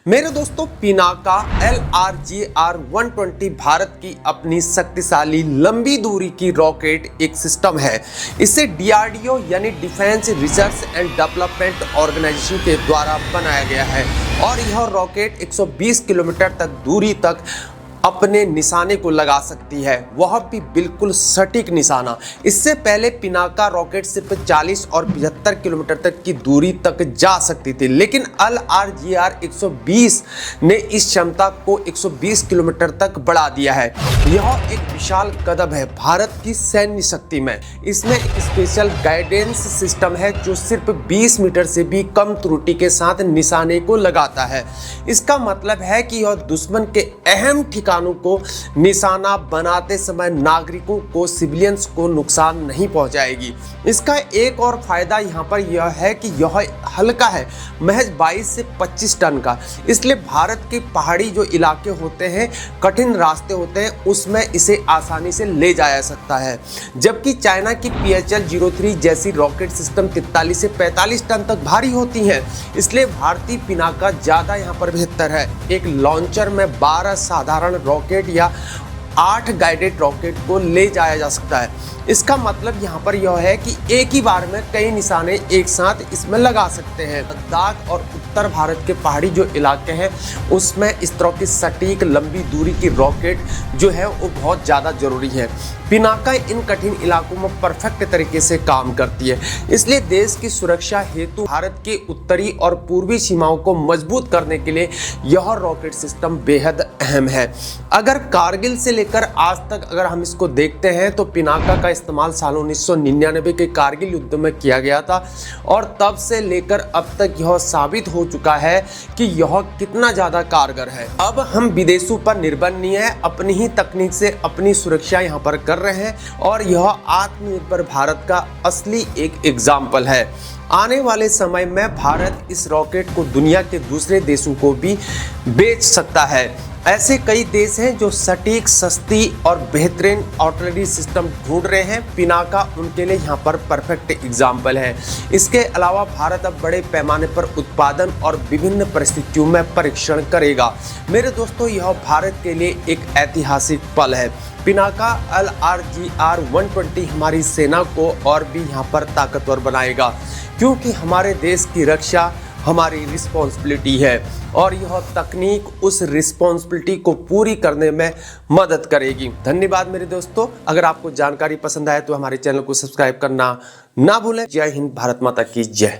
मेरे दोस्तों, पिनाका LRGR-120 भारत की अपनी शक्तिशाली लंबी दूरी की रॉकेट एक सिस्टम है। इसे DRDO यानी defence research and development organisation के द्वारा बनाया गया है और यह रॉकेट 120 किलोमीटर तक दूरी तक अपने निशाने को लगा सकती है, वह भी बिल्कुल सटीक निशाना। इससे पहले पिनाका रॉकेट सिर्फ 40 और 75 किलोमीटर तक की दूरी तक जा सकती थी, लेकिन LRGR-120 ने इस क्षमता को 120 किलोमीटर तक बढ़ा दिया है। यह एक विशाल कदम है भारत की सैन्य शक्ति में। इसमें एक स्पेशल गाइडेंस सिस्टम है जो सिर्फ 20 मीटर से भी कम त्रुटि के साथ निशाने को लगाता है। इसका मतलब है कि यह दुश्मन के अहम ठिकानों को निशाना बनाते समय नागरिकों को, सिविलियंस को नुकसान नहीं पहुंचाएगी। इसका एक और फायदा यहाँ पर यह है कि यह हल्का है, महज 22 से 25 टन का। इसलिए भारत के पहाड़ी जो इलाके होते हैं, कठिन रास्ते होते हैं, उसमें इसे आसानी से ले जाया सकता है। जबकि चाइना की PHL-03 जैसी रॉकेट सिस्टम 43 से 45 टन तक भारी होती हैं। इसलिए भारतीय पिनाका ज़्यादा यहाँ पर बेहतर है। एक लॉन्चर में 12 साधारण रॉकेट या 8 गाइडेड रॉकेट को ले जाया जा सकता है। इसका मतलब यहाँ पर यह है कि एक ही बार में कई निशाने एक साथ इसमें लगा सकते हैं। लद्दाख और उत्तर भारत के पहाड़ी जो इलाके हैं, उसमें इस तरह की सटीक लंबी दूरी की रॉकेट जो है वो बहुत ज़्यादा ज़रूरी है। पिनाका इन कठिन इलाकों में परफेक्ट तरीके से काम करती है। इसलिए देश की सुरक्षा हेतु भारत के उत्तरी और पूर्वी सीमाओं को मजबूत करने के लिए यह रॉकेट सिस्टम बेहद अहम है। अगर कारगिल से लेकर आज तक अगर हम इसको देखते हैं तो पिनाका का इस्तेमाल साल 1999 के कारगिल युद्ध में किया गया था और तब से लेकर अब तक यह साबित हो चुका है कि यह कितना ज़्यादा कारगर है। अब हम विदेशों पर निर्भर नहीं है, अपनी ही तकनीक से अपनी सुरक्षा यहाँ पर कर रहे हैं और यह आत्मनिर्भर भारत का असली एक एग्जाम्पल है। आने वाले समय में भारत इस रॉकेट को दुनिया के दूसरे देशों को भी बेच सकता है। ऐसे कई देश हैं जो सटीक, सस्ती और बेहतरीन आर्टिलरी सिस्टम ढूंढ रहे हैं। पिनाका उनके लिए यहाँ पर परफेक्ट एग्जाम्पल है। इसके अलावा भारत अब बड़े पैमाने पर उत्पादन और विभिन्न परिस्थितियों में परीक्षण करेगा। मेरे दोस्तों, यह भारत के लिए एक ऐतिहासिक पल है। पिनाका LRGR-120 हमारी सेना को और भी यहाँ पर ताकतवर बनाएगा, क्योंकि हमारे देश की रक्षा हमारी रिस्पॉन्सिबिलिटी है और यह तकनीक उस रिस्पॉन्सिबिलिटी को पूरी करने में मदद करेगी। धन्यवाद मेरे दोस्तों। अगर आपको जानकारी पसंद आए तो हमारे चैनल को सब्सक्राइब करना ना भूलें। जय हिंद, भारत माता की जय।